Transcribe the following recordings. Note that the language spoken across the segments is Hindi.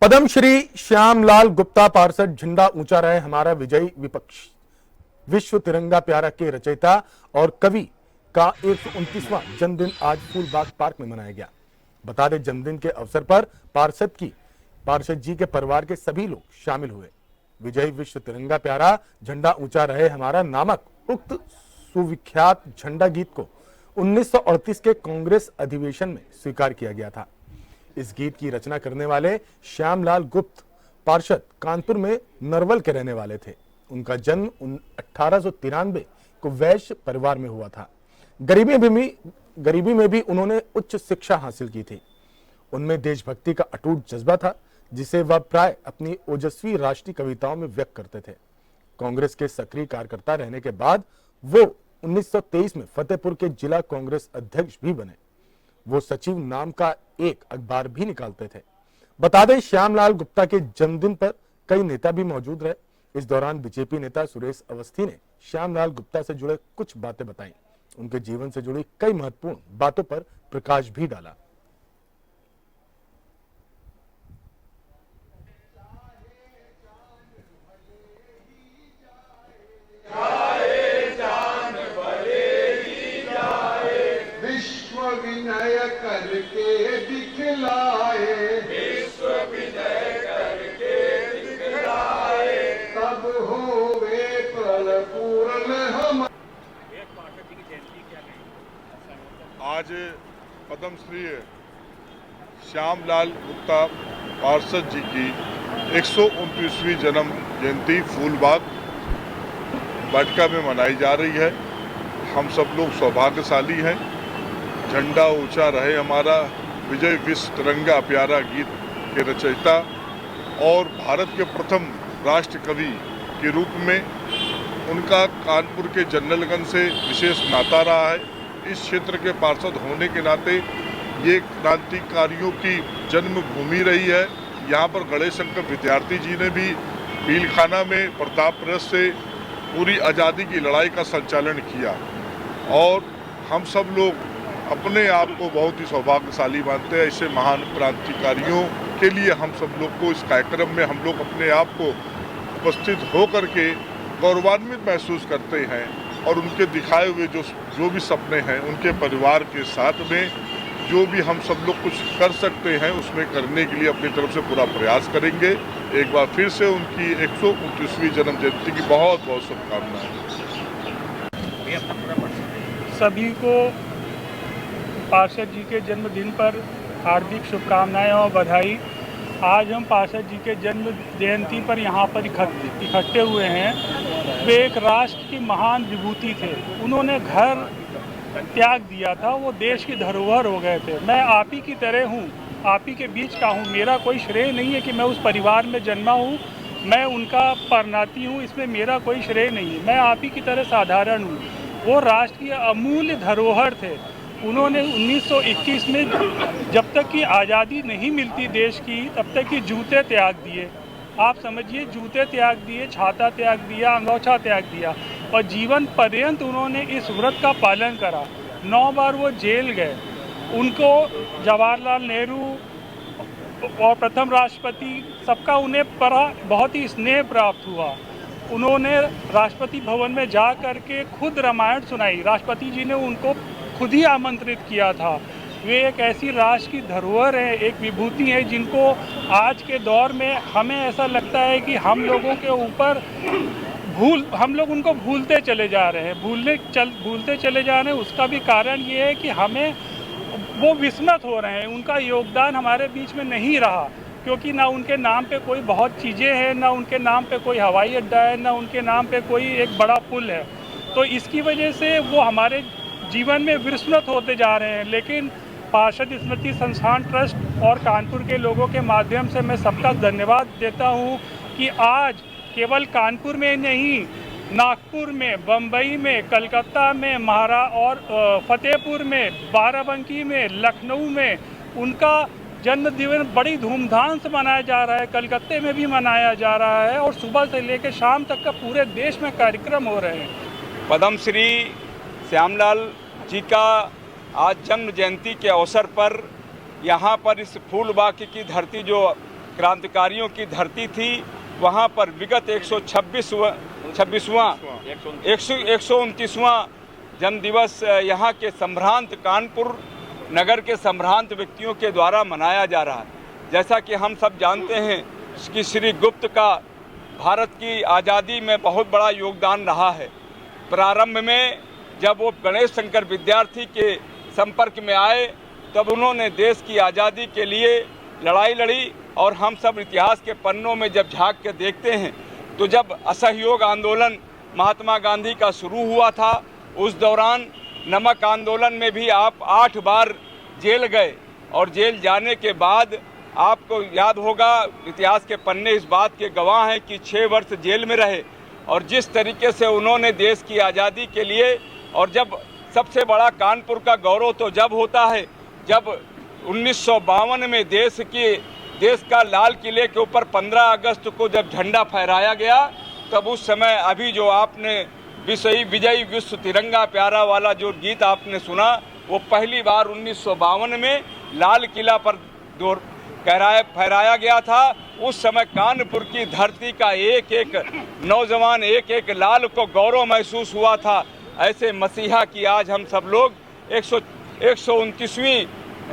पद्मश्री श्यामलाल गुप्ता पार्षद झंडा ऊंचा रहे हमारा विजयी विपक्ष विश्व तिरंगा प्यारा के रचयिता और कवि का 129वां जन्मदिन आज फूलबाग पार्क में मनाया गया। बता दें, जन्मदिन के अवसर पर पार्षद जी के परिवार के सभी लोग शामिल हुए। विजयी विश्व तिरंगा प्यारा झंडा ऊंचा रहे हमारा नामक उक्त सुविख्यात झंडा गीत को 1938 के कांग्रेस अधिवेशन में स्वीकार किया गया था। इस गीत की रचना करने वाले श्यामलाल गुप्त पार्षद कानपुर में नरवल के रहने वाले थे। उनका जन्म 1893 को वैश्य परिवार में हुआ था। गरीबी में भी उन्होंने उच्च शिक्षा हासिल की थी। उनमें देशभक्ति का अटूट जज्बा था, जिसे वह प्राय अपनी ओजस्वी राष्ट्रीय कविताओं में व्यक्त करते थे। कांग्रेस के सक्रिय कार्यकर्ता रहने के बाद वो 1923 में फतेहपुर के जिला कांग्रेस अध्यक्ष भी बने। वो सचिव नाम का एक अखबार भी निकालते थे। बता दें, श्यामलाल गुप्ता के जन्मदिन पर कई नेता भी मौजूद रहे। इस दौरान बीजेपी नेता सुरेश अवस्थी ने श्यामलाल गुप्ता से जुड़े कुछ बातें बताई। उनके जीवन से जुड़ी कई महत्वपूर्ण बातों पर प्रकाश भी डाला। विनय करके दिखलाए, विश्व विजय करके दिखलाए, तब होवे प्रण पूर्ण हम। आज पद्मश्री श्यामलाल गुप्ता पार्षद जी की 129वीं जन्म जयंती फूलबाग वाटिका में मनाई जा रही है। हम सब लोग सौभाग्यशाली हैं। झंडा ऊंचा रहे हमारा विजय विश्व तिरंगा प्यारा गीत के रचयिता और भारत के प्रथम राष्ट्र कवि के रूप में उनका कानपुर के जन्नलगंज से विशेष नाता रहा है। इस क्षेत्र के पार्षद होने के नाते ये क्रांतिकारियों की जन्मभूमि रही है। यहाँ पर गणेश शंकर विद्यार्थी जी ने भी भीलखाना में प्रताप प्रेस से पूरी आज़ादी की लड़ाई का संचालन किया और हम सब लोग अपने आप को बहुत ही सौभाग्यशाली मानते हैं। ऐसे महान क्रांतिकारियों के लिए हम सब लोग को इस कार्यक्रम में हम लोग अपने आप को उपस्थित होकर के गौरवान्वित महसूस करते हैं और उनके दिखाए हुए जो भी सपने हैं उनके परिवार के साथ में जो भी हम सब लोग कुछ कर सकते हैं उसमें करने के लिए अपनी तरफ से पूरा प्रयास करेंगे। एक बार फिर से उनकी 129वीं जन्म जयंती की बहुत बहुत शुभकामनाएं। सभी को पार्षद जी के जन्मदिन पर हार्दिक शुभकामनाएं और बधाई। आज हम पार्षद जी के जन्म जयंती पर यहाँ पर इकट्ठे हुए हैं। वे एक राष्ट्र की महान विभूति थे। उन्होंने घर त्याग दिया था, वो देश की धरोहर हो गए थे। मैं आप ही की तरह हूँ, आप ही के बीच का हूँ। मेरा कोई श्रेय नहीं है कि मैं उस परिवार में जन्मा हूँ, मैं उनका परनाती हूँ, इसमें मेरा कोई श्रेय नहीं है। मैं आप ही की तरह साधारण हूँ। वो राष्ट्र की अमूल्य धरोहर थे। उन्होंने 1921 में जब तक कि आज़ादी नहीं मिलती देश की, तब तक कि जूते त्याग दिए। आप समझिए, जूते त्याग दिए, छाता त्याग दिया, अंगोछा त्याग दिया और जीवन पर्यंत उन्होंने इस व्रत का पालन करा। 9 बार वो जेल गए। उनको जवाहरलाल नेहरू और प्रथम राष्ट्रपति सबका उन्हें पर बहुत ही स्नेह प्राप्त हुआ। उन्होंने राष्ट्रपति भवन में जा कर के खुद रामायण सुनाई। राष्ट्रपति जी ने उनको खुद ही आमंत्रित किया था। वे एक ऐसी राष्ट्र की धरोहर है, एक विभूति है, जिनको आज के दौर में हमें ऐसा लगता है कि हम लोगों के ऊपर हम लोग उनको भूलते चले जा रहे हैं, भूलते चले जा रहे हैं। उसका भी कारण ये है कि हमें वो विस्मृत हो रहे हैं। उनका योगदान हमारे बीच में नहीं रहा, क्योंकि ना उनके नाम पे कोई बहुत चीज़ें हैं, ना उनके नाम पे कोई हवाई अड्डा है, ना उनके नाम पे कोई एक बड़ा पुल है। तो इसकी वजह से वो हमारे जीवन में विस्मृत होते जा रहे हैं। लेकिन पार्षद स्मृति संस्थान ट्रस्ट और कानपुर के लोगों के माध्यम से मैं सबका धन्यवाद देता हूं कि आज केवल कानपुर में नहीं, नागपुर में, बम्बई में, कलकत्ता में, और फतेहपुर में, बाराबंकी में, लखनऊ में उनका जन्मदिन बड़ी धूमधाम से मनाया जा रहा है। कलकत्ते में भी मनाया जा रहा है और सुबह से लेकर शाम तक का पूरे देश में कार्यक्रम हो रहे हैं। पद्मश्री श्यामलाल जी का आज जन्म जयंती के अवसर पर यहाँ पर इस फूलबाग की धरती जो क्रांतिकारियों की धरती थी। वहाँ पर विगत 129वां जन्म दिवस यहाँ के संभ्रांत कानपुर नगर के संभ्रांत व्यक्तियों के द्वारा मनाया जा रहा है। जैसा कि हम सब जानते हैं कि श्री गुप्त का भारत की आज़ादी में बहुत बड़ा योगदान रहा है। प्रारंभ में जब वो गणेश शंकर विद्यार्थी के संपर्क में आए तब उन्होंने देश की आज़ादी के लिए लड़ाई लड़ी, और हम सब इतिहास के पन्नों में जब झांक के देखते हैं तो जब असहयोग आंदोलन महात्मा गांधी का शुरू हुआ था, उस दौरान नमक आंदोलन में भी आप 8 बार जेल गए, और जेल जाने के बाद आपको याद होगा, इतिहास के पन्ने इस बात के गवाह हैं कि 6 वर्ष जेल में रहे। और जिस तरीके से उन्होंने देश की आज़ादी के लिए, और जब सबसे बड़ा कानपुर का गौरव तो जब होता है जब 1952 में देश का लाल किले के ऊपर 15 अगस्त को जब झंडा फहराया गया, तब उस समय अभी जो आपने विजयी विश्व तिरंगा प्यारा वाला जो गीत आपने सुना, वो पहली बार 1952 में लाल किला पर फहराया गया था। उस समय कानपुर की धरती का एक एक नौजवान, एक एक लाल को गौरव महसूस हुआ था। ऐसे मसीहा की आज हम सब लोग 129वीं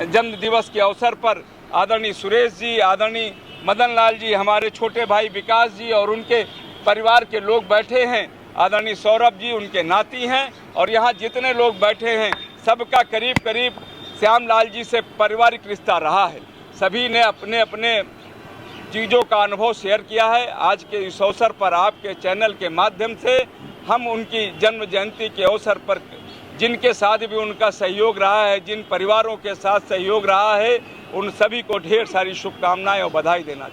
जन्म दिवस के अवसर पर आदरणीय सुरेश जी, आदरणीय मदन लाल जी, हमारे छोटे भाई विकास जी और उनके परिवार के लोग बैठे हैं, आदरणीय सौरभ जी उनके नाती हैं, और यहाँ जितने लोग बैठे हैं सबका करीब करीब श्यामलाल जी से पारिवारिक रिश्ता रहा है। सभी ने अपने अपने चीज़ों का अनुभव शेयर किया है। आज के इस अवसर पर आपके चैनल के माध्यम से हम उनकी जन्म जयंती के अवसर पर जिनके साथ भी उनका सहयोग रहा है, जिन परिवारों के साथ सहयोग रहा है, उन सभी को ढेर सारी शुभकामनाएं और बधाई देना चाहते हैं।